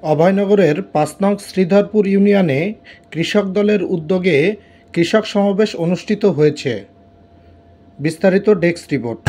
অভয়নগরের ৫ নং শ্রীধরপুর ইউনিয়নে কৃষক দলের উদ্যোগে কৃষক সমাবেশ অনুষ্ঠিত হয়েছে। বিস্তারিত ডেস্ক রিপোর্ট।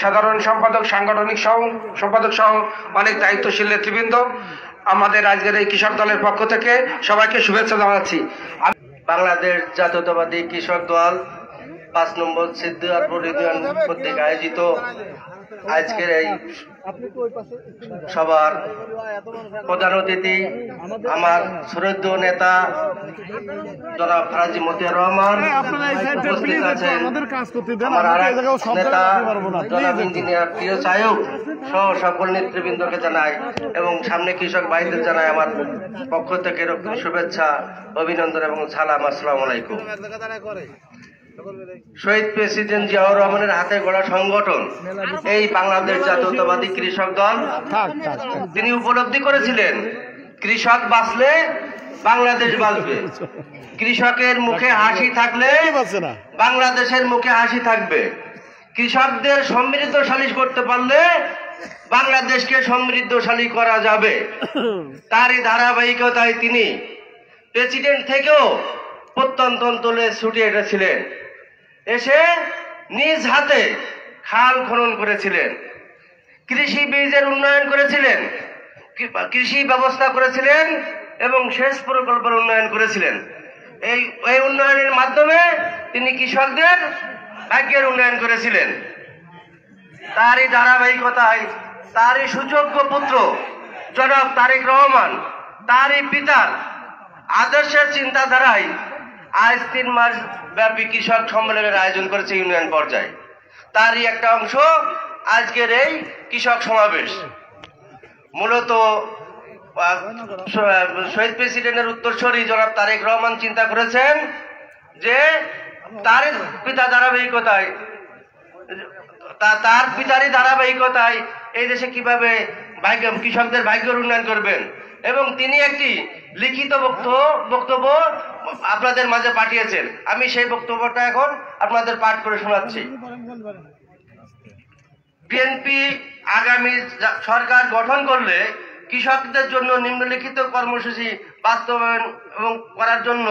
সাধারণ সম্পাদক, সাংগঠনিক সম্পাদক সহ অনেক দায়িত্বশীল নেতৃবৃন্দ, আমাদের আজকের এই কৃষক দলের পক্ষ থেকে সবাইকে শুভেচ্ছা জানাচ্ছি। বাংলাদেশ জাতীয়তাবাদী কৃষক দল ৫ নম্বর সিদ্ধিরপুর ইউনিয়ন কর্তৃক আয়োজিত আজকের এই সবার প্রধান অতিথি আমার শ্রদ্ধেয় নেতা জনাব ফরাজি মতিয়ার রহমান, উপস্থিত আছেন আমার আরেক নেতা জনাব ইঞ্জিনিয়ার প্রিয় সাহেব সহ সকল নেতৃবৃন্দকে জানাই এবং সামনে কৃষক ভাইদের জানাই আমার পক্ষ থেকে শুভেচ্ছা, অভিনন্দন এবং সালাম। আসসালামু আলাইকুম। শহীদ প্রেসিডেন্ট জিয়াউর রহমানের হাতে গড়া সংগঠন এই বাংলাদেশ জাতীয়তাবাদী কৃষক দল, তিনি উপলব্ধি করেছিলেন কৃষক বাঁচলে বাংলাদেশ বাঁচবে, কৃষকের মুখে হাসি থাকলে বাংলাদেশের মুখে হাসি থাকবে, কৃষকদের সমৃদ্ধশালী করতে পারলে বাংলাদেশকে সমৃদ্ধশালী করা যাবে। তারই ধারাবাহিকতায় তিনি প্রেসিডেন্ট থেকেও প্রত্যন্ত অঞ্চলে ছুটে এসেছিলেন, এসে নিজ হাতে খাল খনন করেছিলেন, কৃষি বীজের উন্নয়ন করেছিলেন, কৃষি ব্যবস্থা করেছিলেন এবং সেচ প্রকল্পের উন্নয়ন করেছিলেন। এই উন্নয়নের মাধ্যমে তিনি কৃষকদের ভাগ্যের উন্নয়ন করেছিলেন। তারই ধারাবাহিকতায় তারই সুযোগ্য পুত্র জনাব তারেক রহমান, তারই পিতার আদর্শের চিন্তাধারায় আজ ৩ মাস ব্যাপী কৃষক সম্মেলনের আয়োজন করেছে ইউনিয়ন পর্যায়ে। তারই একটা অংশ আজকের এই কৃষক সমাবেশ। মূলত শহীদ প্রেসিডেন্টের উত্তরসূরি জনাব তারেক রহমান চিন্তা করেছেন যে তার পিতারই ধারাবাহিকতায় এই দেশে কিভাবে কৃষকদের ভাগ্যের উন্নয়ন করবেন, এবং তিনি একটি লিখিত বক্তব্য আপনাদের মাঝে পাঠিয়েছেন। আমি সেই বক্তব্যটা এখন আপনাদের পাঠ করে শোনাচ্ছি। বিএনপি আগামী সরকার গঠন করলে কৃষকদের জন্য নিম্নলিখিত কর্মসূচি বাস্তবায়ন এবং করার জন্য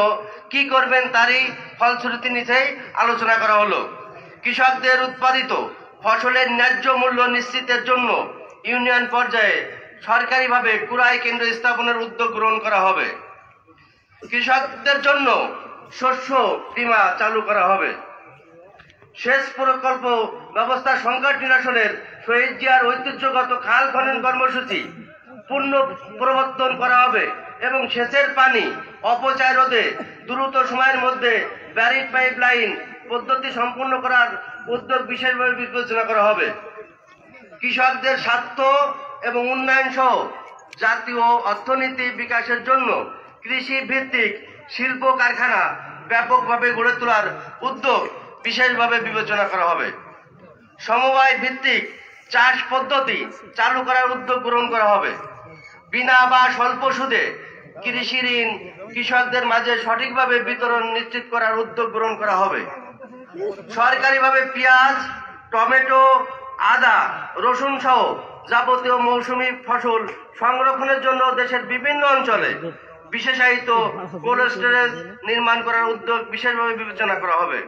কি করবেন তারই ফলশ্রুতি নিচেই আলোচনা করা হলো। কৃষকদের উৎপাদিত ফসলের ন্যায্য মূল্য নিশ্চিতের জন্য ইউনিয়ন পর্যায়ে সরকারিভাবে ক্রয় কেন্দ্র স্থাপনের উদ্যোগ গ্রহণ করা হবে। কৃষকদের জন্য শস্য বীমা চালু করা হবে। সেচ প্রকল্প ব্যবস্থা সংকট নিরসনের শহীদ জিয়ার ঐতিহ্যগত খাল খনন কর্মসূচি পূর্ণ প্রবর্তন করা হবে এবং সেচের পানি অপচয় রোধে দ্রুত সময়ের মধ্যে ব্যারিড পাইপলাইন পদ্ধতি সম্পূর্ণ করার উদ্যোগ বিশেষভাবে বিবেচনা করা হবে। কৃষকদের স্বার্থ এবং উন্নয়ন সহ জাতীয় অর্থনীতি বিকাশের জন্য কৃষি ভিত্তিক শিল্প কারখানা ব্যাপকভাবে গড়ে তোলার উদ্যোগ বিশেষভাবে বিবেচনা করা হবে। সমবায় ভিত্তিক চাষ পদ্ধতি চালু করার উদ্যোগ গ্রহণ করা হবে। বিনা বা স্বল্প সুদে কৃষি ঋণ কৃষকদের মাঝে সঠিকভাবে বিতরণ নিশ্চিত করার উদ্যোগ গ্রহণ করা হবে। সরকারিভাবে পেঁয়াজ, টমেটো, আদা, রসুন সহ যাবতীয় মৌসুমী ফসল সংরক্ষণের জন্য দেশের বিভিন্ন অঞ্চলে বিশেষায়িত কোল্ড স্টোরেজ নির্মাণ করার উদ্যোগ বিশেষভাবে বিবেচনা করা হবে।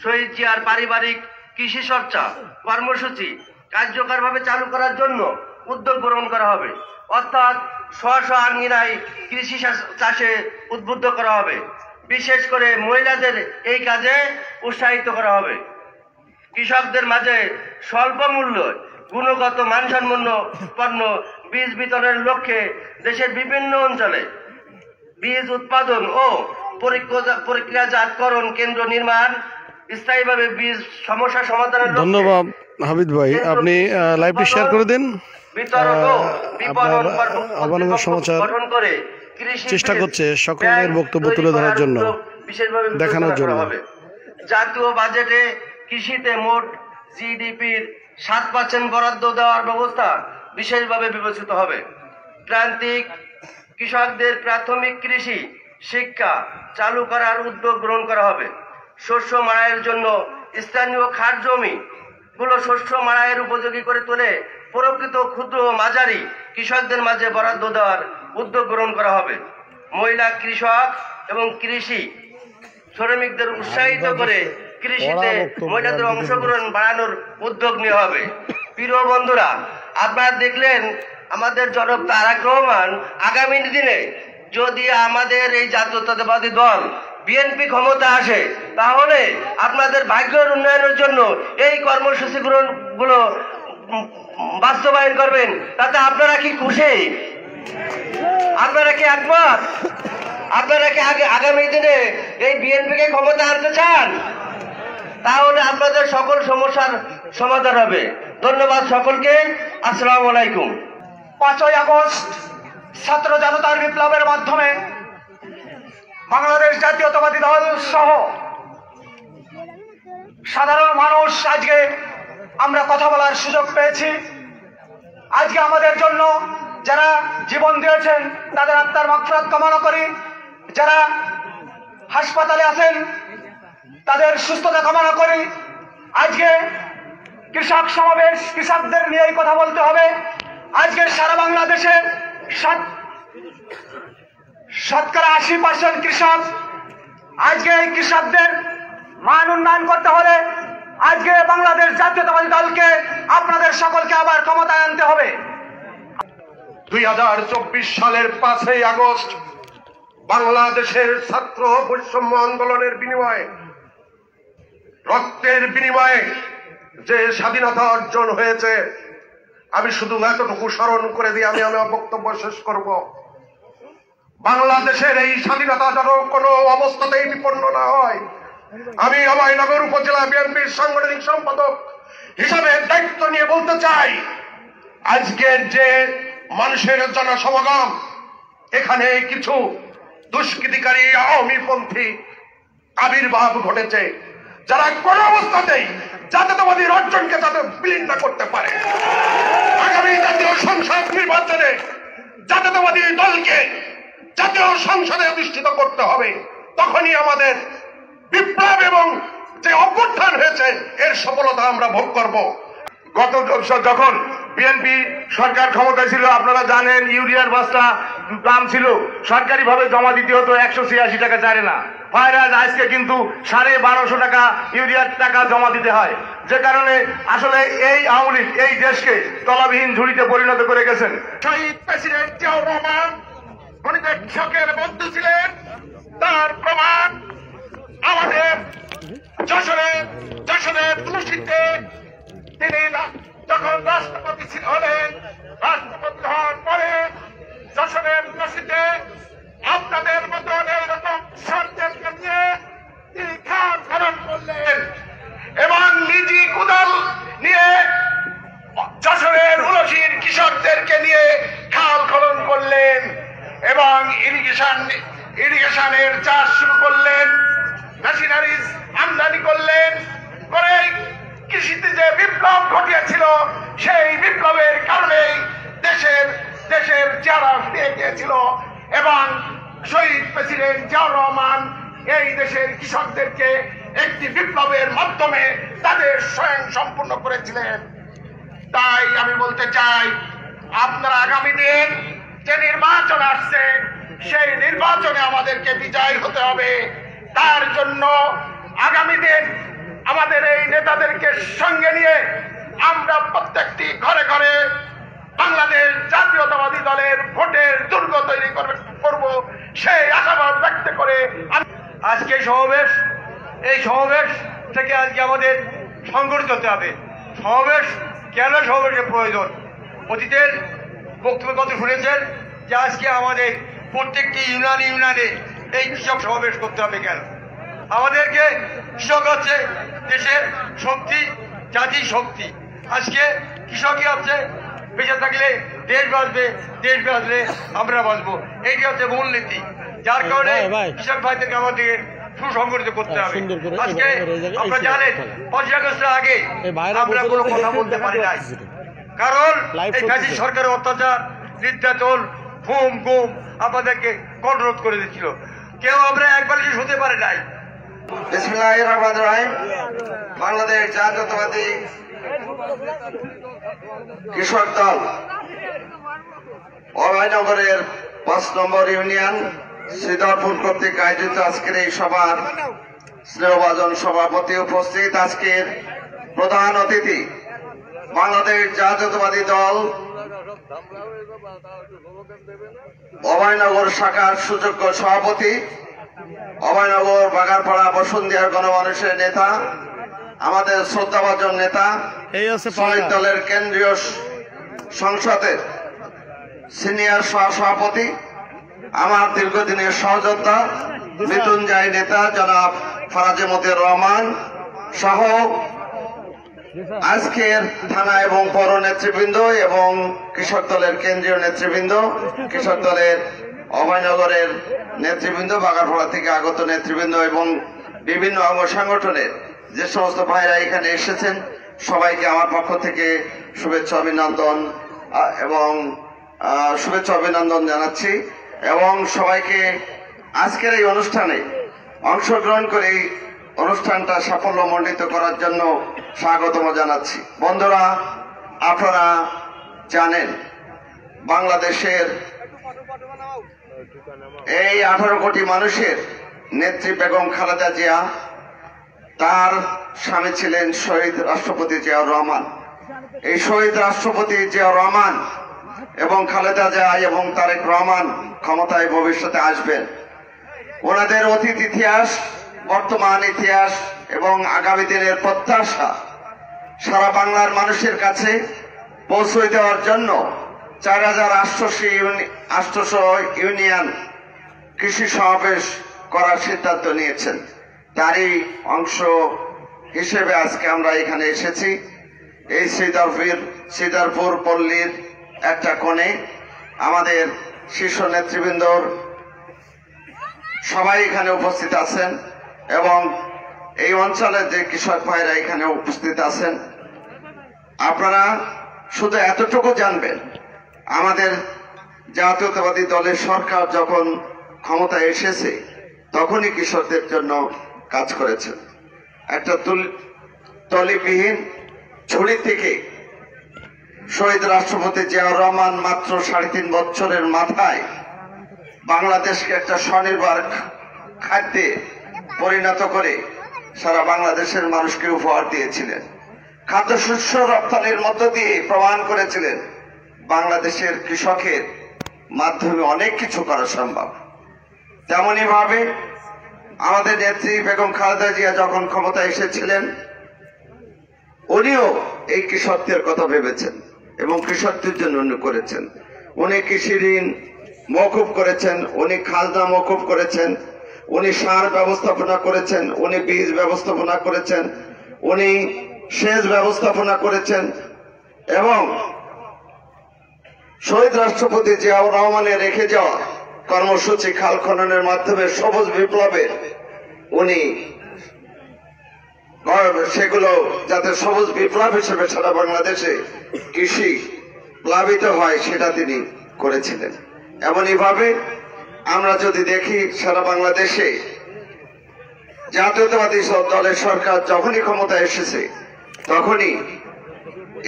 শহীদ জিয়ার পারিবারিক কৃষি চর্চা কর্মসূচি কার্যকরভাবে চালু করার জন্য উদ্যোগ গ্রহণ করা হবে, অর্থাৎ স্ব আঙ্গিনায় কৃষি চাষে উদ্বুদ্ধ করা হবে। বিশেষ করে মহিলাদের এই কাজে উৎসাহিত করা হবে। কৃষকদের মাঝে স্বল্প মূল্য গুণগত মানসম্পন্ন পণ্য বীজ বিতরণের লক্ষ্যে দেশের বিভিন্ন অঞ্চলে বীজ উৎপাদন ও প্রক্রিয়াজাতকরণ কেন্দ্র নির্মাণ স্থায়ীভাবে বীজ সমস্যা সমাধানের লক্ষ্যে ধন্যবাদ হাবিদ ভাই, আপনি লাইভটি শেয়ার করে দিন। বিতরণ ও বিপণন আবারও সমাচার গঠন করে কৃষি চেষ্টা করছে সকলের বক্তব্য তুলে ধরার জন্য, বিশেষভাবে দেখানোর জন্য। জাতীয় বাজেটে কৃষিতে মোট জিডিপির 7% বরাদ্দ দেওয়ার ব্যবস্থা বিশেষভাবে বিবেচিত হবে। প্রান্তিক কৃষকদের প্রাথমিক কৃষি শিক্ষা চালু করার উদ্যোগ গ্রহণ করা হবে। শস্য মাড়াইয়ের জন্য স্থানীয় খাস জমি গুলো শস্য মাড়াইয়ের উপযোগী করে তুলে প্রকৃত ক্ষুদ্র ও মাঝারি কৃষকদের মাঝে বরাদ্দ দেওয়ার উদ্যোগ গ্রহণ করা হবে। মহিলা কৃষক এবং কৃষি শ্রমিকদের উৎসাহিত করে কৃষিতে মহিলাদের অংশগ্রহণ বাড়ানোর উদ্যোগ নেওয়া হবে। প্রিয় বন্ধুরা, আপনারা দেখলেন আমাদের জনক তারেক রহমান আগামী দিনে যদি আমাদের এই জাতীয়তাবাদী দল বিএনপি ক্ষমতা আসে, তাহলে আপনাদের ভাগ্যের উন্নয়নের জন্য এই কর্মসূচি গুলো বাস্তবায়ন করবেন। তাতে আপনারা কি খুশি? আপনারা কি একমত? আপনারা কি আগামী দিনে এই বিএনপিকে ক্ষমতা আনতে চান? তাহলে আপনাদের সকল সমস্যার সমাধান হবে। ধন্যবাদ সকলকে। আসসালামু আলাইকুম। 5ই আগস্ট ছাত্র জনতার বিপ্লবের মাধ্যমে বাংলাদেশ জাতীয়তাবাদী দল সহ সাধারণ মানুষ আজকে আমরা কথা বলার সুযোগ পেয়েছি। আজকে আমাদের জন্য যারা জীবন দিয়েছেন তাদের আত্মার মাগফিরাত কামনা করি, যারা হাসপাতালে আছেন তাদের সুস্থতা কামনা করি। আজকে কৃষক সমাবেশ, কৃষকদের নিয়েই কথা বলতে হবে। আজকে সারা বাংলাদেশে শতকরা 80% কৃষক। আজকে এই কৃষকদের মান উন্নয়ন করতে হলে আজকে বাংলাদেশ জাতীয়তাবাদী দলকে আপনাদের সকলকে আবার ক্ষমতায় আনতে হবে। 2024 সালের 5ই আগস্ট বাংলাদেশের ছাত্র বৈষম্য আন্দোলনের বিনিময়ে, রক্তের বিনিময়ে যে স্বাধীনতা অর্জন হয়েছে, আমি শুধু এতটুকু স্মরণ করে দিয়ে আমি আমার বক্তব্য শেষ করব। বাংলাদেশের এই স্বাধীনতা যেন কোনো অবস্থাতেই বিপন্ন না হয়, আমি অভয়নগর উপজেলা বিএনপির সাংগঠনিক সম্পাদক হিসাবে দায়িত্ব নিয়ে বলতে চাই, আজকের যে মানুষের জনসমাগম, এখানে কিছু দুষ্কৃতিকারী আওয়ামীপন্থী আবির্ভাব ঘটেছে, যারা কোন অবস্থাতেই জাতীয়তাবাদী অর্জনকে যাতে বিলীন না করতে পারে। আগামী জাতীয় সংসদ নির্বাচনে জাতীয়তাবাদী দলকে জাতীয় সংসদে অধিষ্ঠিত করতে হবে। তখনই আমাদের বিপ্লব এবং যে অভ্যুত্থান হয়েছে এর সফলতা আমরা ভোগ করব। গত যখন বিএনপি সরকার ক্ষমতায় ছিল, আপনারা জানেন ইউরিয়ার বস্তা দাম ছিল সরকারি ভাবে জমা দিতে হতো 186 টাকা চারে না, ফায়রাজ আজকে কিন্তু 1250 টাকা ইউরিয়ার টাকা জমা দিতে হয়। যে কারণে আসলে এই আওয়ামী লীগ এই দেশকে তলাবিহীন ঝুড়িতে পরিণত করে গেছেন। শহীদ প্রেসিডেন্ট জিয়াউর রহমান উনি যে কৃষকের বন্ধু ছিলেন তার প্রমাণ আমাদের যশোরের তুলসীতে তিনি যখন রাষ্ট্রপতি হলেন, রাষ্ট্রপতি হওয়ার পরে যশোরের তুলসীতে আপনাদের মতন এইরকম সরকারকে নিয়ে তিনি খাল খনন করলেন এবং নিজি কুদাল নিয়ে যশোরের উলসির কৃষকদেরকে নিয়ে খাল খনন করলেন এবং ইরিগেশনের চাষ শুরু করলেন, মেশিনারিজ আমদানি করলেন। করে কৃষিতে যে বিপ্লব ঘটিয়েছিল, সেই বিপ্লবের কারণেই দেশের চেহারা ফিরে গিয়েছিল এবং শহীদ প্রেসিডেন্ট জিয়াউর রহমান এই দেশের কৃষকদেরকে একটি বিপ্লবের মাধ্যমে তাদের স্বয়ং সম্পূর্ণ করেছিলেন। তাই আমি বলতে চাই, আপনারা আগামী দিন যে নির্বাচন আসছে, সেই নির্বাচনে আমাদেরকে বিজয় হতে হবে। তার জন্য আগামী দিন আমাদের এই নেতাদেরকে সঙ্গে নিয়ে আমরা প্রত্যেকটি ঘরে ঘরে বাংলাদেশ জাতীয়তাবাদী দলের ভোটের দুর্গ তৈরি করব, সেই আশাবাদ ব্যক্ত করে আজকে এই সমাবেশ থেকে আজকে আমাদের সংগঠিত হতে হবে। কেন সমাবেশের প্রয়োজন? অতীতের বক্তব্য কত শুনেছেন যে আজকে আমাদের প্রত্যেকটি ইউনিয়নে এই কৃষক সমাবেশ করতে হবে। কেন? আমাদেরকে কৃষক হচ্ছে দেশের শক্তি, জাতির শক্তি। আজকে কৃষকই হচ্ছে বেঁচে থাকলে দেশ বাঁচবে, দেশ বাঁচলে আমরা বাঁচবো, এইটি হচ্ছে মূলনীতি। যার কারণে কৃষক ভাইদেরকে আমাদের সুসংগঠিত করতে হবে। আজকে আপনারা জানেন ৫ আগস্টের আগে আমরা কোনো কথা বলতে পারি নাই, কারণ এই ফ্যাসিস্ট সরকারের অত্যাচার, নির্যাতন, ঘুম গুম আমাদেরকে কন্ট্রোল করে দিচ্ছিল। কেউ আমরা একবার শুনতে পারি নাই। বিসমিল্লাহির রহমানির রহিম। বাংলাদেশ জাতীয়তাবাদী কৃষক দল অভয়নগরের ৫ নম্বর ইউনিয়ন শ্রীধরপুর কর্তৃক আয়োজিত আজকের এই সভার স্নেহভাজন সভাপতি, উপস্থিত আজকের প্রধান অতিথি বাংলাদেশ জাতীয়তাবাদী দল অভয়নগর শাখার সুযোগ্য সভাপতি, অভয়নগর বাগারপাড়া বসুন্ধিয়ার গণমানুষের নেতা, আমাদের শ্রদ্ধাভাজন নেতা, শ্রমিক দলের কেন্দ্রীয় সংসদের সিনিয়র সহসভাপতি, আমার দীর্ঘদিনের সহযোদ্ধা মৃত্যুঞ্জয় নেতা জনাব ফরাজে মতিউর রহমান সহ আজকের থানা এবং পৌর নেতৃবৃন্দ এবং কৃষক দলের কেন্দ্রীয় নেতৃবৃন্দ, কৃষক দলের অভয়নগরের নেতৃবৃন্দ, বাগারপাড়া থেকে আগত নেতৃবৃন্দ এবং বিভিন্ন অঙ্গ সংগঠনের যে সমস্ত ভাইরা এখানে এসেছেন, সবাইকে আমার পক্ষ থেকে শুভেচ্ছা অভিনন্দন জানাচ্ছি এবং সবাইকে আজকের এই অনুষ্ঠানে অংশগ্রহণ করে এই অনুষ্ঠানটা সাফল্যমণ্ডিত করার জন্য স্বাগতম জানাচ্ছি। বন্ধুরা, আপনারা জানেন বাংলাদেশের এই 18 কোটি মানুষের নেত্রী বেগম খালেদা জিয়া, তার স্বামী ছিলেন শহীদ রাষ্ট্রপতি জিয়াউর রহমান। এই শহীদ রাষ্ট্রপতি জিয়াউর রহমান এবং খালেদা জিয়া এবং তারেক রহমান ক্ষমতায় ভবিষ্যতে আসবেন। ওনাদের অতীত ইতিহাস, বর্তমান ইতিহাস এবং আগামী দিনের প্রত্যাশা সারা বাংলার মানুষের কাছে পৌঁছে দেওয়ার জন্য 4800 ইউনিয়ন কৃষি সমাবেশ করার সিদ্ধান্ত নিয়েছেন। তারই অংশ হিসেবে আজকে আমরা এখানে এসেছি। এই শ্রীধরপুর পল্লীর একটা কোণে আমাদের শীর্ষ নেতৃবৃন্দর সবাই এখানে উপস্থিত আছেন এবং এই অঞ্চলের যে কৃষক ভাইরা এখানে উপস্থিত আছেন। আপনারা শুধু এতটুকু জানবেন, আমাদের জাতীয়তাবাদী দলের সরকার যখন ক্ষমতায় এসেছে তখনই কৃষকদের জন্য কাজ করেছেন। একটা তলিবিহীন ঝুড়ি থেকে শহীদ রাষ্ট্রপতি জিয়াউর রহমান মাত্র 3.5 বছরের মাথায় বাংলাদেশকে একটা স্বনির্ভর খাদ্যে পরিণত করে সারা বাংলাদেশের মানুষকে উপহার দিয়েছিলেন। খাদ্যশস্য রপ্তানির মধ্য দিয়ে প্রমাণ করেছিলেন বাংলাদেশের কৃষকের মাধ্যমে অনেক কিছু করা সম্ভব। তেমনি ভাবে আমাদের নেত্রী বেগম খালেদা জিয়া যখন ক্ষমতায় এসেছিলেন, উনিও এই কৃষকদের কথা ভেবেছেন এবং কৃষকদের জন্য উনি করেছেন। উনি কৃষি ঋণ মওকুফ করেছেন, উনি খাজনা মওকুফ করেছেন, উনি সার ব্যবস্থাপনা করেছেন, উনি বীজ ব্যবস্থাপনা করেছেন, উনি সেচ ব্যবস্থাপনা করেছেন এবং শহীদ রাষ্ট্রপতি জিয়াউর রহমানের রেখে যাওয়া কর্মসূচি খাল খননের মাধ্যমে সবুজ বিপ্লবের উনি সেগুলো যাতে সবুজ বিপ্লব হিসেবে সারা বাংলাদেশে কৃষি প্লাবিত হয় সেটা তিনি করেছিলেন। এমনইভাবে আমরা যদি দেখি সারা বাংলাদেশে জাতীয়তাবাদী দলের সরকার যখনই ক্ষমতায় এসেছে তখনই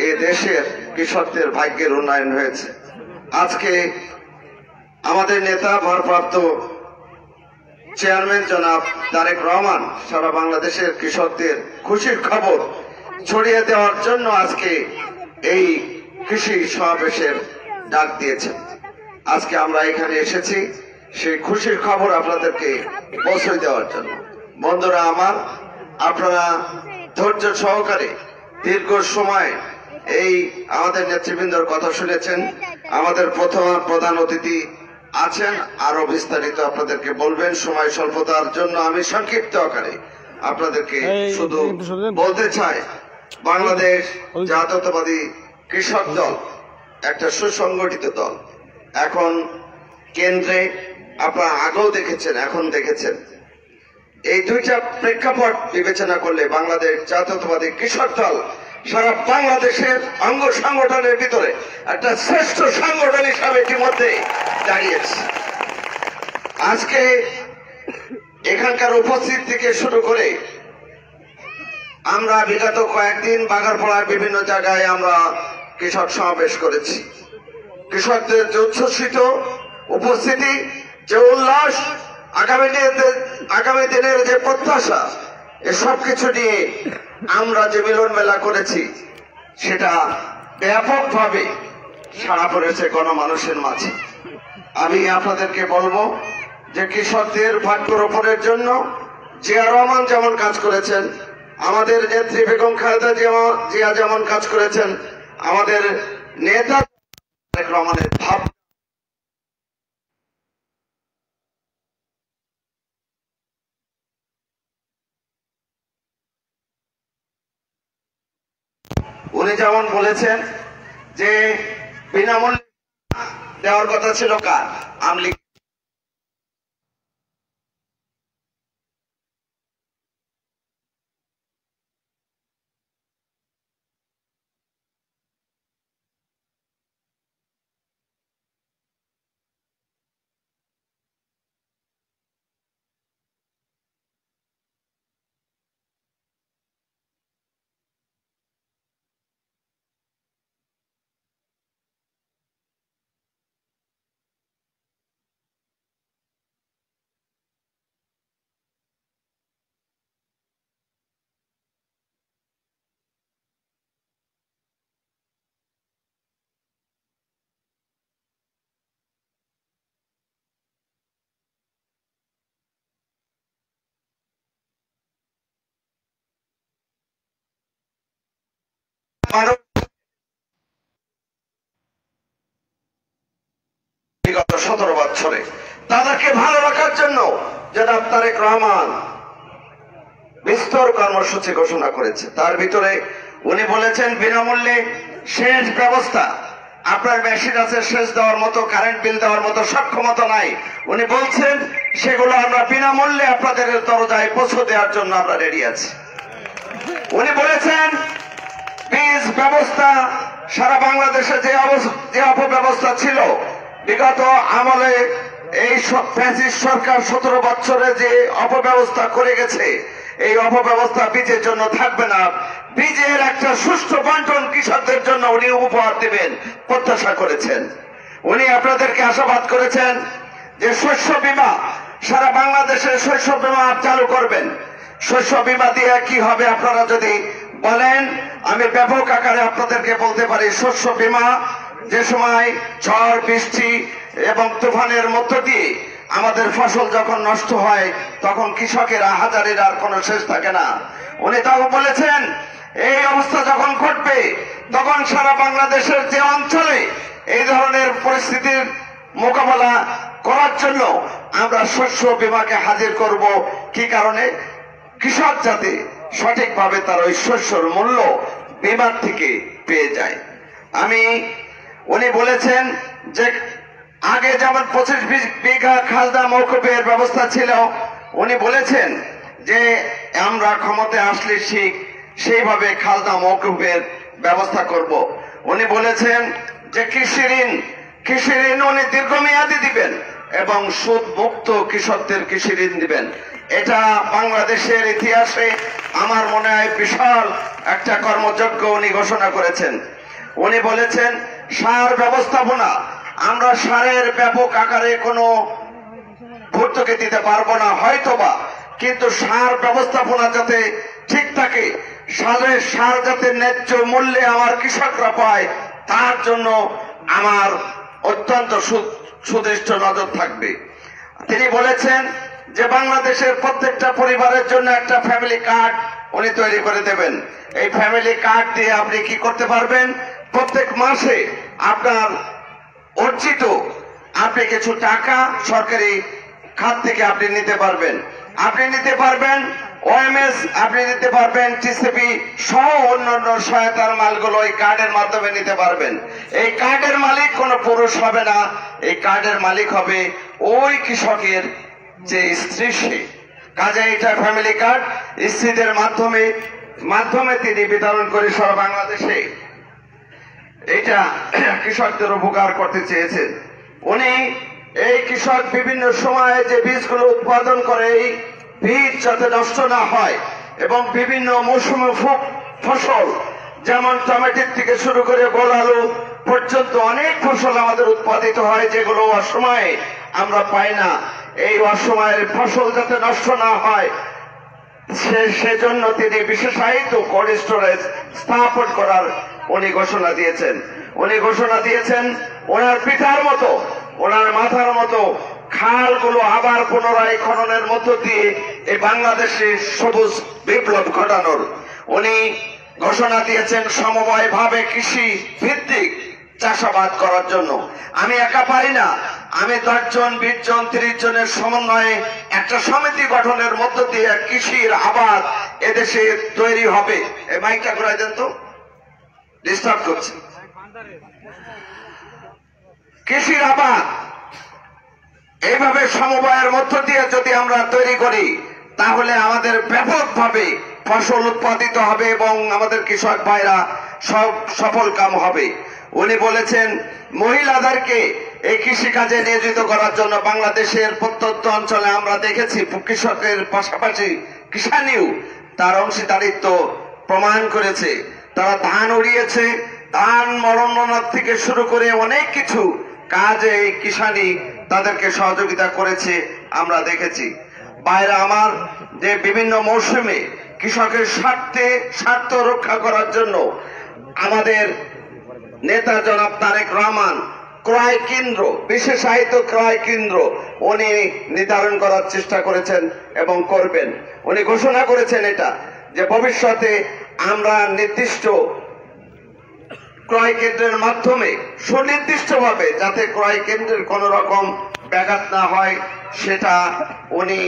এ দেশের কৃষকদের ভাগ্যের উন্নয়ন হয়েছে। আজকে আমাদের নেতা ভারপ্রাপ্ত চেয়ারম্যান জনাব তারেক রহমান সারা বাংলাদেশের কৃষকদের খুশির খবর ছড়িয়ে দেওয়ার জন্য আজকে এই কৃষি সমাবেশের ডাক দিয়েছেন। আজকে আমরা এখানে এসেছি সেই খুশির খবর আপনাদেরকে পৌঁছে দেওয়ার জন্য। বন্ধুরা আমার, আপনারা ধৈর্য সহকারে দীর্ঘ সময় এই আমাদের নেতৃবৃন্দর কথা শুনেছেন। আমাদের প্রধান অতিথি আছেন আরো বিস্তারিত আপনাদেরকে বলবেন। সময় স্বল্পতার জন্য আমি সংক্ষিপ্ত আকারে আপনাদেরকে শুধু বলতে চাই, বাংলাদেশ জাতীয়তাবাদী কৃষক দল একটা সুসংগঠিত দল। এখন কেন্দ্রে আপনারা আগেও দেখেছেন, এখন দেখেছেন, এই দুইটা প্রেক্ষাপট বিবেচনা করলে বাংলাদেশ জাতীয়তাবাদী কৃষক দল সারা বাংলাদেশের অঙ্গ সংগঠনের ভিতরে একটা শ্রেষ্ঠ সংগঠন হিসাবে ইতিমধ্যে দাঁড়িয়েছে। আজকে এখানকার উপস্থিত থেকে শুরু করে আমরা বিগত কয়েকদিন বাগারপাড়ার বিভিন্ন জায়গায় আমরা কৃষক সমাবেশ করেছি। কৃষকদের যে উচ্ছ্বসিত উপস্থিতি, যে উল্লাস, আগামী দিনের যে প্রত্যাশা, এসব কিছু নিয়ে আমরা যে মিলন মেলা করেছি সেটা ব্যাপকভাবে সাড়া পড়েছে গণমানুষের মাঝে। আমি আপনাদেরকে বলবো যে কৃষকদের ভাগ্য রোপণের জন্য জিয়া রহমান যেমন কাজ করেছেন, আমাদের নেত্রী বেগম খালেদা জিয়া যেমন কাজ করেছেন, আমাদের নেতা তারেক রহমানের ভাব উনি যেমন বলেছেন যে বিনামূল্যে দেওয়ার কথা ছিল কার? আমলি বিগত 17 বছরে তাদেরকে ভালো রাখার জন্য জনাব তারেক রহমান বিস্তর কর্মসূচি ঘোষণা করেছে। তার ভিতরে উনি বলেছেন বিনামূল্যে সেচ ব্যবস্থা। আপনার মেশিন আছে সেচ দেওয়ার মতো, কারেন্ট বিল দেওয়ার মতো সক্ষমতা নাই, উনি বলছেন সেগুলো আমরা বিনামূল্যে আপনাদের দরজায় পৌঁছে দেওয়ার জন্য আমরা রেডি আছি। উনি বলেছেন বীজ ব্যবস্থা, সারা বাংলাদেশে যে অপব্যবস্থা ছিল বিগত আমলে, এই ফ্যাসিস্ট সরকার 17 বছরে যে অপব্যবস্থা করে গেছে, এই অপব্যবস্থা বীজের জন্য থাকবে না। বীজের একটা সুষ্ঠু বন্টন কৃষকদের জন্য উনি উপহার দিবেন প্রত্যাশা করেছেন। উনি আপনাদেরকে আশাবাদ করেছেন যে শস্য বীমা, সারা বাংলাদেশে শস্য বীমা চালু করবেন। শস্য বীমা দিয়ে কি হবে আপনারা যদি বলেন, আমি ব্যাপক আকারে আপনাদেরকে বলতে পারি, শস্য বীমা যে সময় ঝড় বৃষ্টি এবং তুফানের মধ্য দিয়ে আমাদের ফসল যখন নষ্ট হয় তখন কৃষকের হাজারের আর কোনো শেষ থাকে না। উনি তাও বলেছেন এই অবস্থা যখন ঘটবে তখন সারা বাংলাদেশের যে অঞ্চলে এই ধরনের পরিস্থিতির মোকাবেলা করার জন্য আমরা শস্য বীমাকে হাজির করব। কি কারণে? কৃষক যাতে সঠিকভাবে তার ওই শস্যর মূল্য বীমার থেকে পেয়ে যায়। উনি বলেছেন যে আগে যেমন 25 বিঘা খালদা মৌকুফের ব্যবস্থা ছিল, উনি বলেছেন যে আমরা ক্ষমতায় আসলে সেইভাবে খালদা মৌকুফের ব্যবস্থা করব। উনি বলেছেন যে কৃষি ঋণ উনি দীর্ঘমেয়াদী দিবেন এবং সুদ মুক্ত কৃষকদের কৃষি ঋণ দিবেন। এটা বাংলাদেশের ইতিহাসে আমার মনে হয় বিশাল একটা কর্মযজ্ঞ উনি ঘোষণা করেছেন। উনি বলেছেন সার ব্যবস্থাপনা, আমরা সারের ব্যাপক আকারে কোনো ভর্তুকি দিতে পারবো না হয়তোবা, কিন্তু সার ব্যবস্থাপনা যাতে ঠিক থাকে, সার যাতে ন্যায্য মূল্যে আমার কৃষকরা পায়, তার জন্য আমার অত্যন্ত সুদৃষ্ট নজর থাকবে। তিনি বলেছেন যে বাংলাদেশের প্রত্যেকটা পরিবারের জন্য একটা ফ্যামিলি কার্ড উনি তৈরি করে দেবেন। এই ফ্যামিলি কার্ড দিয়ে আপনি কি করতে পারবেন, প্রত্যেক মাসে আপনার অর্জিত আপনি কিছু টাকা সরকারি খাত থেকে আপনি নিতে পারবেন। আপনি নিতে পারবেন ওএমএস, আপনি নিতে পারবেন টিসিপি সহ অন্যান্য সহায়তার মালগুলো এই কার্ডের মাধ্যমে নিতে পারবেন। এই কার্ডের মালিক কোনো পুরুষ হবে না, এই কার্ডের মালিক হবে ওই কৃষকের যে স্ত্রী। সে কাজে এটা ফ্যামিলি কার্ড স্ত্রীদের মাধ্যমে তিনি বিতরণ করে সারা বাংলাদেশে এটা কৃষকদের উপকার করতে চেয়েছেন। উনি এই কৃষক বিভিন্ন সময়ে যে বীজগুলো উৎপাদন করে এই বীজ যাতে নষ্ট না হয় এবং বিভিন্ন মৌসুমে ফসল যেমন টমেটোর থেকে শুরু করে গোল আলু পর্যন্ত অনেক ফসল আমাদের উৎপাদিত হয় যেগুলো অসময়ে আমরা পাই না। এই অসময়ের ফসল যাতে নষ্ট না হয় সেজন্য তিনি বিশেষায়িত কোল্ড স্টোরেজ স্থাপন করার উনি ঘোষণা দিয়েছেন। ওনার পিতার মতো, ওনার মাথার মতো খালগুলো আবার পুনরায় খননের মধ্য দিয়ে এই বাংলাদেশে সবুজ বিপ্লব ঘটানোর উনি ঘোষণা দিয়েছেন সমবায় ভাবে কৃষি ভিত্তিক চাষাবাদ করার জন্য। আমি একা পারি না, আমি 10 জন 20 জন 30 জনের সমন্বয়ে একটা সমিতি গঠনের মধ্য দিয়ে কৃষির আবাদ এদেশে তৈরি হবে। এই মাইকটা ঘুরাই দেন তো, ডিস্টার্ব করছে। কৃষির আবাদ এইভাবে সমবায়ের মধ্য দিয়ে যদি আমরা তৈরি করি তাহলে আমাদের ব্যাপকভাবে ফসল উৎপাদিত হবে এবং আমাদের কৃষক ভাইরা সব সফল কাম হবে। উনি বলেছেন মহিলাদেরকে এই কৃষিকাজে নিয়োজিত করার জন্য বাংলাদেশের প্রত্যন্ত অঞ্চলে আমরা দেখেছি কৃষকের পাশাপাশি কিষানিও তার অংশীদারিত্ব প্রমাণ করেছে। তারা ধান উড়িয়েছে, ধান মরণনাথ থেকে শুরু করে অনেক কিছু কাজে এই কিষানি তাদেরকে সহযোগিতা করেছে আমরা দেখেছি। বাইরে আমার যে বিভিন্ন মৌসুমে কৃষকের স্বার্থ রক্ষা করার জন্য আমাদের নেতা জনাব তারেক রহমান ক্রয় কেন্দ্র, বিশেষায়িত ক্রয় কেন্দ্র উনি নির্ধারণ করার চেষ্টা করেছেন এবং করবেন। উনি ঘোষণা করেছেন এটা যে ভবিষ্যতে আমরা নির্দিষ্ট ক্রয় কেন্দ্রের মাধ্যমে সুনির্দিষ্টভাবে যাতে ক্রয় কেন্দ্রের কোন রকম ব্যাঘাত না হয় সেটা উনি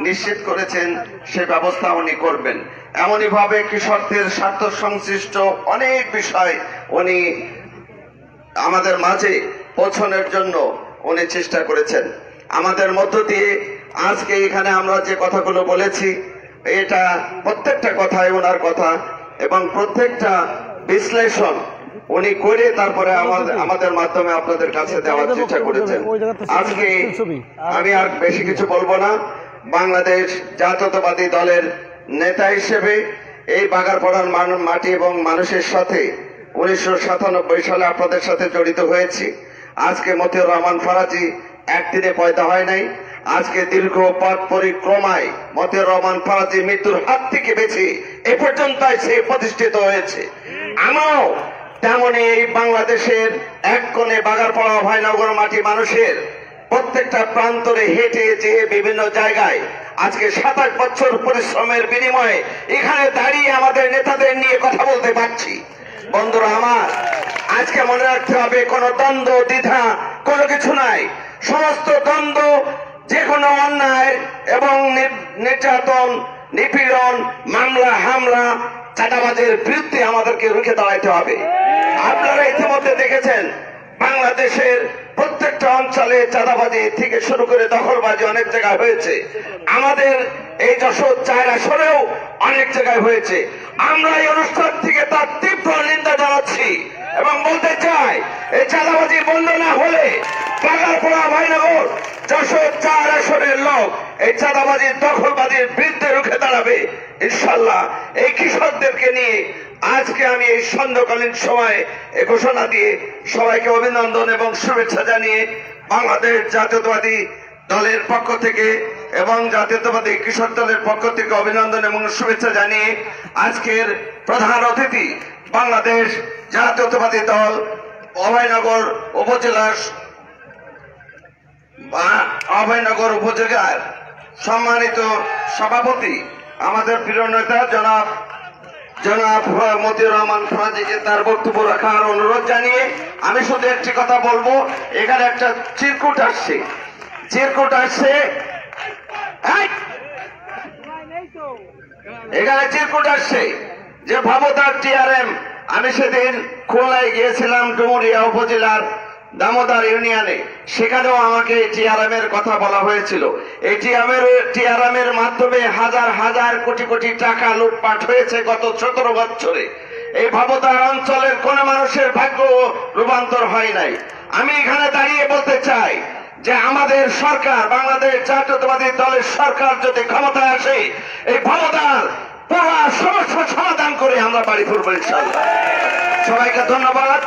নিশ্চিত করেছেন, সে ব্যবস্থা উনি করবেন। এমনই ভাবে কৃষকদের স্বার্থ সংশ্লিষ্ট অনেক বিষয় উনি আমাদের মাঝে পৌঁছানোর জন্য উনি চেষ্টা করেছেন। আমাদের মধ্য দিয়ে আজকে এখানে আমরা যে কথাগুলো বলেছি এটা প্রত্যেকটা কথাই ওনার কথা এবং প্রত্যেকটা বিশ্লেষণ উনি করে তারপরে আমাদের মাধ্যমে আপনাদের কাছে দেওয়ার চেষ্টা করেছেন। আজকে আমি আর বেশি কিছু বলবো না। বাংলাদেশ জাতীয়তাবাদী দলের নেতা হিসেবে এই বাগারপাড়ার মাটি এবং মানুষের সাথে 1997 সালে আপনাদের সাথে জড়িত হয়েছি। আজকে মতিউর রহমান ফরাজি একদিনে পয়দা হয় নাই। আজকে দীর্ঘ পথ পরিক্রমায় মতিউর রহমান ফরাজি মৃত্যুর হাত থেকে বেঁচে এ পর্যন্ত সে প্রতিষ্ঠিত হয়েছে। আমরাও তেমনি এই বাংলাদেশের এক কোণে বাগারপাড়া অভয়নগর মাটি মানুষের প্রত্যেকটা প্রান্তরে হেঁটে যেয়ে বিভিন্ন জায়গায় আজকে 27 বছর পরিশ্রমের বিনিময়ে এখানে দাঁড়িয়ে আমাদের নেতাদের নিয়ে কথা বলতে পারছি। বন্ধুরা আমার, আজকে মনে রাখতে হবে কোন দ্বন্দ্ব দ্বিধা কোনো কিছু নাই। সমস্ত দ্বন্দ্ব, যে কোনো অন্যায় এবং নির্যাতন, নিপীড়ন, মামলা হামলা, চাঁদাবাজের বিরুদ্ধে আমাদেরকে রুখে দাঁড়াইতে হবে। আপনারা ইতিমধ্যে দেখেছেন বাংলাদেশের প্রত্যেকটা অঞ্চলে চাঁদাবাজি থেকে শুরু করে দখলবাজি অনেক জায়গায় হয়েছে। আমাদের এই যশোর 4 আসরেও অনেক জায়গায় হয়েছে। আমরা এই অনুষ্ঠান থেকে তার তীব্র নিন্দা জানাচ্ছি এবং বলতে চাই এই চাঁদাবাজি বন্ধ না হলে বাগারপাড়া অভয়নগর যশোর 4 আসনের লোক এই চাঁদাবাজির দখলবাজির বিরুদ্ধে রুখে দাঁড়াবে ইনশাল্লাহ। এই কৃষকদেরকে নিয়ে আজকে আমি এই সন্ধ্যাকালীন সময়ে এই ঘোষণা দিয়ে সবাইকে অভিনন্দন এবং শুভেচ্ছা জানিয়ে বাংলাদেশ জাতীয়তাবাদী দলের পক্ষ থেকে এবং জাতীয়তাবাদী কৃষক দলের পক্ষ থেকে অভিনন্দন এবং শুভেচ্ছা জানিয়ে আজকের প্রধান অতিথি বাংলাদেশ জাতীয়তাবাদী দল অভয়নগর উপজেলার সম্মানিত সভাপতি আমাদের প্রিয় নেতা জনাব জনাব মতিউর রহমান ফরাজিকে তার বক্তব্য রাখার অনুরোধ জানিয়ে আমি শুধু একটি কথা বলবো, এখানে একটা চিরকুট আসছে এখানে চিরকুট আসছে যে ভাবতার টিআরএম। আমি সেদিন খুলনায় গিয়েছিলাম, ডুমুরিয়া উপজেলার দামোদর ইউনিয়নে, সেখানেও আমাকে টিআরএম এর কথা বলা হয়েছিল। এই টিআরএম এর মাধ্যমে হাজার হাজার কোটি কোটি টাকা লুটপাট হয়েছে গত 17 বছরে। এই ভাবতার অঞ্চলের কোন মানুষের ভাগ্য রূপান্তর হয় নাই। আমি এখানে দাঁড়িয়ে বলতে চাই যে আমাদের সরকার, বাংলাদেশ জাতীয়তাবাদী দলের সরকার যদি ক্ষমতায় আসে, এই ভাবতার পুরো সমস্যার সমাধান করে আমরা বাড়ি ফিরবো ইনশাআল্লাহ। সবাইকে ধন্যবাদ।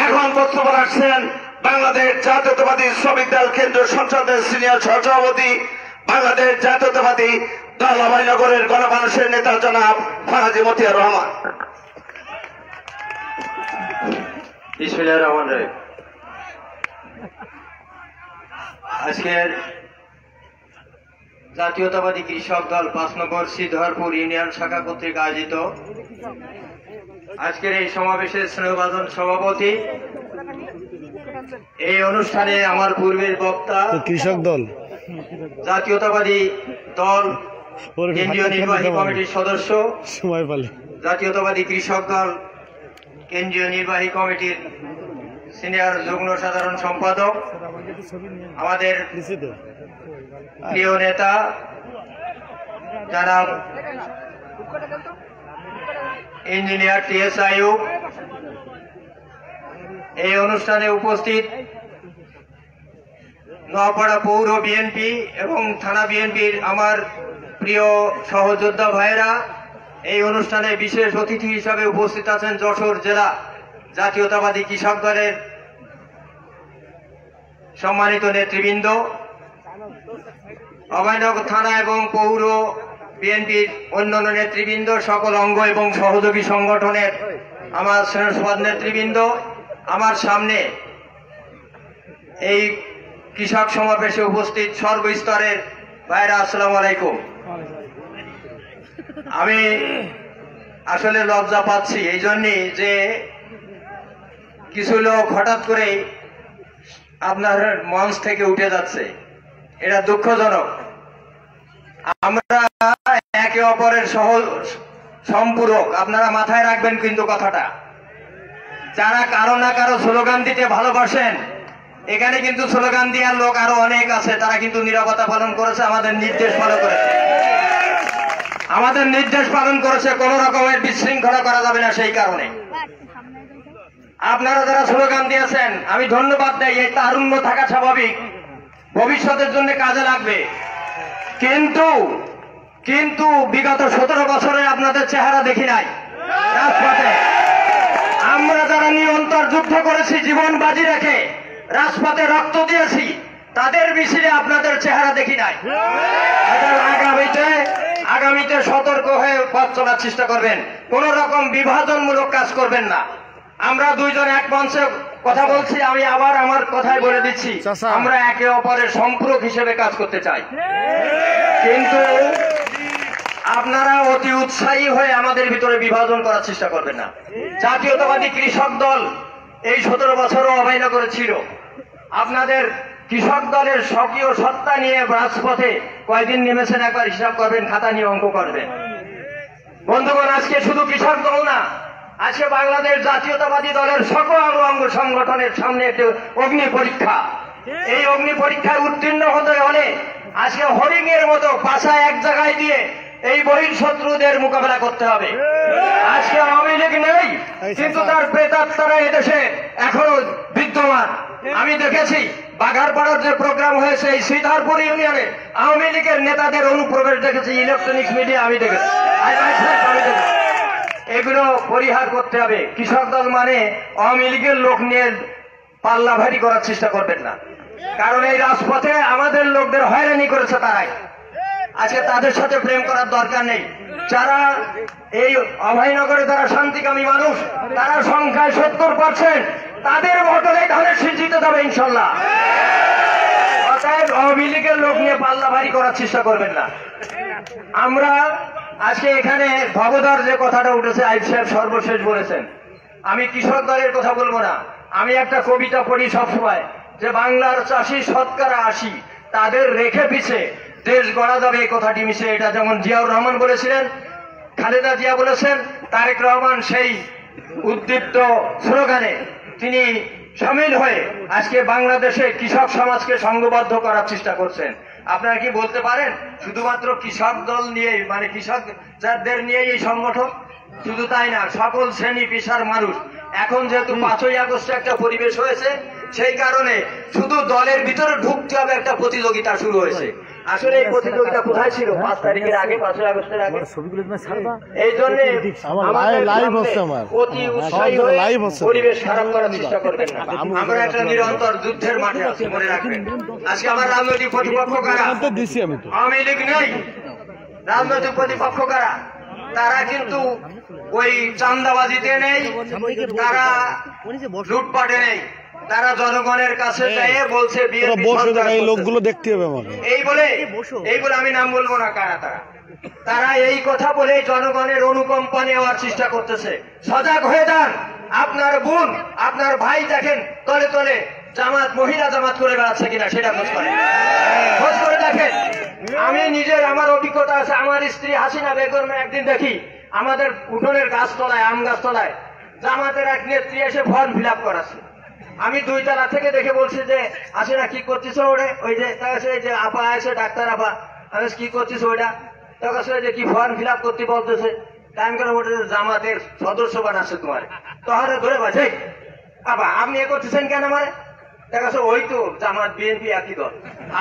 এখন বক্তব্য রাখছেন বাংলাদেশ জাতীয়তাবাদী শ্রমিক দল কেন্দ্রীয় সংসদের সিনিয়র সহসভাপতি, বাংলাদেশ জাতীয়তাবাদী দল অভয়নগরের গণমানুষের নেতা জনাব ফরাজি মতিউর রহমান। বিসমিল্লাহির রহমানির রহিম। আজকের জাতীয়তাবাদী কৃষক দল 5 নম্বর শ্রীধরপুর ইউনিয়ন শাখা কর্তৃক আয়োজিত আজকের এই সমাবেশের স্নেহভাজন সভাপতি, এই অনুষ্ঠানে আমার পূর্বের বক্তা কৃষক দল জাতীয়তাবাদী দল কেন্দ্রীয় নির্বাহী কমিটির সদস্য, জাতীয়তাবাদী কৃষক দল কেন্দ্রীয় নির্বাহী কমিটির সিনিয়র যুগ্ম সাধারণ সম্পাদক, আমাদের প্রিয় নেতা জনাব ইঞ্জিনিয়ার টিএস আইয়ুব, এই অনুষ্ঠানে উপস্থিত নোয়াপাড়া পৌর বিএনপি এবং থানা বিএনপির আমার প্রিয় সহযোদ্ধা ভাইয়েরা, এই অনুষ্ঠানে বিশেষ অতিথি হিসাবে উপস্থিত আছেন যশোর জেলা জাতীয়তাবাদী কৃষক দলের সম্মানিত নেতৃবৃন্দ, অভয়নগর থানা এবং পৌর বিএনপির অন্যান্য নেতৃবৃন্দ, সকল অঙ্গ এবং সহযোগী সংগঠনের আমার স্নেহসভার নেতৃবৃন্দ, আমার সামনে এই কৃষক সমাবেশে উপস্থিত সর্বস্তরের ভাইরা, আসসালামু আলাইকুম। আমি আসলে লজ্জা পাচ্ছি এই জন্যই যে কিছু লোক হঠাৎ করে আপনার মঞ্চ থেকে উঠে যাচ্ছে, এটা দুঃখজনক। আমরা একে অপরের সম্পূরক, আপনারা মাথায় রাখবেন কিন্তু কথাটা। যারা কারো না কারো স্লোগান দিতে ভালোবাসেন, এখানে কিন্তু স্লোগান দেওয়ার লোক আরো অনেক আছে, তারা কিন্তু নীরবতা পালন করেছে, আমাদের নির্দেশ ফলো করেছে, কোন রকমের বিশৃঙ্খলা করা যাবে না। সেই কারণে আপনারা যারা স্লোগান দিয়েছেন, আমি ধন্যবাদ দেই। এই তারুণ্য থাকা স্বাভাবিক, ভবিষ্যতের জন্য কাজে লাগবে। কিন্তু বিগত 17 বছরে আপনাদের চেহারা দেখি নাই রাজপথে। আমরা যারা নিরন্তর যুদ্ধ করেছি, জীবন বাজি রেখে রাজপথে রক্ত দিয়েছি, তাদের মিছিলে আপনাদের চেহারা দেখি নাই। আগামীতে সতর্ক হয়ে পথ চলার চেষ্টা করবেন, কোন রকম বিভাজনমূলক কাজ করবেন না। আমরা দুইজন এক মঞ্চে কথা বলছি, আমি আবার আমার কথাই বলে দিচ্ছি, আমরা একে অপরের সম্পূরক হিসেবে কাজ করতে চাই। কিন্তু আপনারা অতি উৎসাহী হয়ে আমাদের ভিতরে বিভাজন করার চেষ্টা করবেন না। জাতীয়তাবাদী কৃষক দল এই 17 বছরও অভয়নগরে ছিল। আপনাদের কৃষক দলের স্বকীয় সত্তা নিয়ে রাজপথে কয়দিন নেমেছেন একবার হিসাব করবেন, খাতা নিয়ে অঙ্ক করবেন। বন্ধুগণ, আজকে শুধু কৃষক দল না, আজকে বাংলাদেশ জাতীয়তাবাদী দলের সকল অঙ্গ সংগঠনের সামনে একটি অগ্নি পরীক্ষা। এই অগ্নি পরীক্ষায় উত্তীর্ণ হতে হলে আজকে হরিং এর মতো পাশা এক জায়গায় দিয়ে এই বহিঃশত্রুদের মোকাবেলা করতে হবে। আজকে আওয়ামী লীগ নেই, কিন্তু তার প্রেতাত্মারা এদেশে এখনো বিদ্যমান। আমি দেখেছি বাঘারপাড়ার যে প্রোগ্রাম হয়েছে এই শ্রীধরপুর ইউনিয়নে, আওয়ামী লীগের নেতাদের অনুপ্রবেশ দেখেছি, ইলেকট্রনিক্স মিডিয়া আমি দেখেছি। এগুলো পরিহার করতে হবে। কৃষক দল মানে আওয়ামী লীগের লোক নিয়ে পাল্লা ভারী করার চেষ্টা করবেন না, কারণ এই রাজপথে আমাদের লোকদের হয়রানি করেছে তারাই। আজকে তাদের সাথে প্রেম করার দরকার নেই। যারা এই অভয়নগরে যারা শান্তিকামী মানুষ, তারা সংখ্যায় 70%, তাদের ভোটে ধানের শীষ জিতে যাবে ইনশাল্লাহ। অতএব আওয়ামী লীগের লোক নিয়ে পাল্লা ভারী করার চেষ্টা করবেন না। আমরা আজকে এখানে ভবদার যে কথাটা উঠেছে আইব সাহেব সর্বশেষ বলেছেন, আমি কৃষক দলের কথা বলবো না, আমি একটা কবিতা পড়ি সবসময় যে বাংলার চাষি শতকরা ৮০, তাদের রেখে পিছে দেশ গড়া যাবে এই কথাটি মিশে। এটা যেমন জিয়াউর রহমান বলেছিলেন, খালেদা জিয়া বলেছেন, তারেক রহমান সেই উদ্দীপ্ত স্লোগানে তিনি সামিল হয়ে আজকে বাংলাদেশে কৃষক সমাজকে সংঘবদ্ধ করার চেষ্টা করছেন। আপনারা কি বলতে পারেন শুধুমাত্র কৃষক দল নিয়ে, মানে কৃষক যাদের নিয়ে এই সংগঠন? শুধু তাই না, সকল শ্রেণী পেশার মানুষ। এখন যেহেতু ৫ই আগস্টে একটা পরিবেশ হয়েছে, সেই কারণে শুধু দলের ভিতরে ঢুকতে হবে একটা প্রতিযোগিতা শুরু হয়েছে। আসলে এই প্রতিযোগিতা কোথায় ছিল 5 তারিখের আগে, 5ই আগস্টের আগে? এই জন্য অতি উৎসাহী হয়ে পরিবেশ খারাপ করার চেষ্টা করবেন না। আমরা একটা নিরন্তর যুদ্ধের মাঠে আছি, মনে রাখবেন। আজকে আমার রাজনৈতিক প্রতিপক্ষ কারা? আওয়ামী লীগ নেই। রাজনৈতিক প্রতিপক্ষ কারা? তারা কিন্তু ওই চাঁদাবাজিতে নেই, তারা লুটপাটে নেই, তারা জনগণের কাছে যেয়ে বলছে লোকগুলো দেখতে হবে আমাকে, এই বলে আমি নাম বলবো না কারা তারা এই কথা বলে জনগণের অনুকম্পা নেওয়ার চেষ্টা করতেছে। সজাগ হয়ে যান। আপনার বোন, আপনার ভাই দেখেন তলে তলে জামাত, মহিলা জামাত করে বেড়াচ্ছে কিনা সেটা খোঁজ করে দেখেন। আমি নিজের, আমার অভিজ্ঞতা আছে। আমার স্ত্রী হাসিনা বেগম একদিন দেখি আমাদের উঠোনের গাছতলায়, আম গাছতলায় জামাতের এক নেত্রী এসে ফর্ম ফিল আপ করাচ্ছে। আমি 2 তলা থেকে দেখে বলছি যে হাসিনা কি করছিস ওরে? ওই যে এই যে আপা আছে, ডাক্তার আপা, আমি কি করছিস ওইটা? তখন যে কি ফর্ম ফিল আপ করতে বলতেছে, টাইম করে বলতেছে জামাতের সদস্য বানাচ্ছে তোমার। তখন ধরে বাজে আপা আপনি এ করতেছেন কেন আমারে? দেখা ওই তো জামাত বিএনপি একই দল।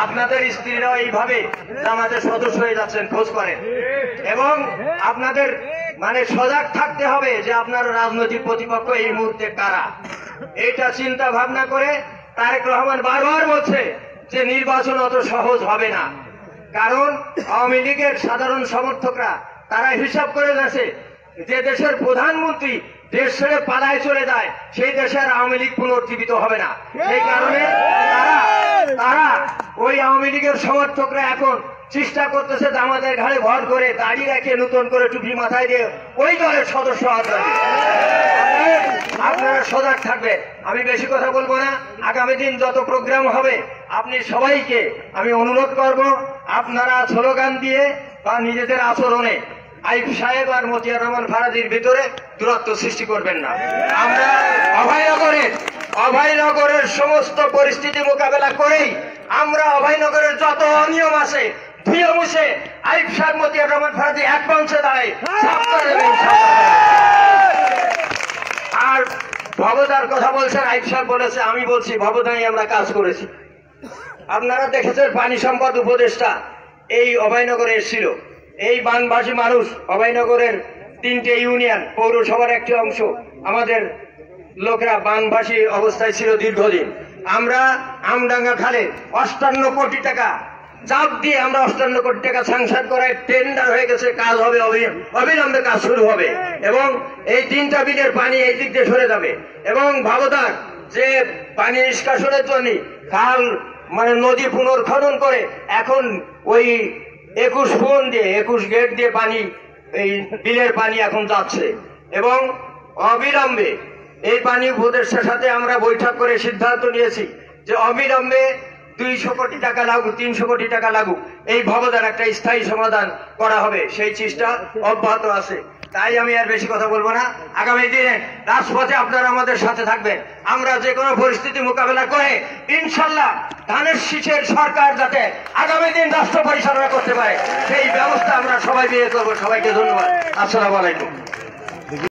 আপনাদের স্ত্রীরাও এইভাবে জামাতের সদস্য হয়ে যাচ্ছেন, খোঁজ করেন। এবং আপনাদের মানে সজাগ থাকতে হবে যে আপনার রাজনৈতিক প্রতিপক্ষ এই মুহূর্তে কারা। এটা চিন্তা ভাবনা করে তারেক রহমান বারবার বলছে যে নির্বাচন অত সহজ হবে না। কারণ আওয়ামী লীগের সাধারণ সমর্থকরা তারা হিসাব করে গেছে যে দেশের প্রধানমন্ত্রী দেশ ছেড়ে পালায় চলে যায়, সেই দেশের আওয়ামী লীগ পুনর্জীবিত হবে না। সেই কারণে তারা ওই আওয়ামী লীগের সমর্থকরা এখন চেষ্টা করতেছে আমাদের ঘাড়ে ভর করে দাঁড়িয়ে রেখে নতুন করে টুপি মাথায় দিয়ে ওই দলের সদস্য হওয়ার জন্য। আপনারা সজাগ থাকবেন। আমি বেশি কথা বলবো না। আগামী দিন যত প্রোগ্রাম হবে আপনি সবাইকে আমি অনুরোধ করব, আপনারা স্লোগান দিয়ে বা নিজেদের আচরণে আইব সাহেব আর মতিয়ার রহমান ফারাজির ভিতরে দূরত্ব সৃষ্টি করবেন না। আমরা অভয়নগরের সমস্ত পরিস্থিতি মোকাবেলা করেই আমরা অভয়নগরের যত অনিয়ম আছে ধুয়ে মুছে আইব সাহেব মতিয়ার রহমান ফারাজি এক মঞ্চে দাঁড়ায় সাফ করে দেবেন। আর ভবদার কথা বলছেন, আইব সাহেব বলেছে, আমি বলছি ভবদাই আমরা কাজ করেছি। আপনারা দেখেছেন পানি সম্পদ উপদেষ্টা এই অভয়নগরে এসেছিল। এই বানভাসী মানুষ, অভয়নগরের 3টে ইউনিয়ন, পৌরসভার একটি অংশ, আমাদের লোকেরা বানভাসী অবস্থায় ছিল দীর্ঘদিন। আমরা আমডাঙ্গা খালে 58 কোটি টাকা চাপ দিয়ে আমরা 58 কোটি টাকা স্যাংশন করায় টেন্ডার হয়ে গেছে, কাজ হবে, অবিলম্বে কাজ শুরু হবে এবং এই 3টা বিলের পানি এই দিক দিয়ে সরে যাবে। এবং ভাবদার যে পানি নিষ্কাশনের জন্য খাল মানে নদী পুনর্খনন করে এখন ওই 21 গেট দিয়ে পানি, এই বিলের পানি এখন যাচ্ছে এবং অবিলম্বে এই পানি উপদেষ্টার সাথে আমরা বৈঠক করে সিদ্ধান্ত নিয়েছি যে অবিলম্বে 200 কোটি টাকা লাগুক, 300 কোটি টাকা লাগুক, এই ভবদার একটা স্থায়ী সমাধান করা হবে। সেই চেষ্টা অব্যাহত আছে। তাই আমি আর বেশি কথা বলবো না। আগামী দিনে রাজপথে আপনারা আমাদের সাথে থাকবেন। আমরা যে কোনো পরিস্থিতি মোকাবেলা করে ইনশাল্লাহ ধানের শীষের সরকার যাতে আগামী দিন রাষ্ট্র পরিচালনা করতে পারে সেই ব্যবস্থা আমরা সবাই মিলে করবো। সবাইকে ধন্যবাদ। আসসালামু আলাইকুম।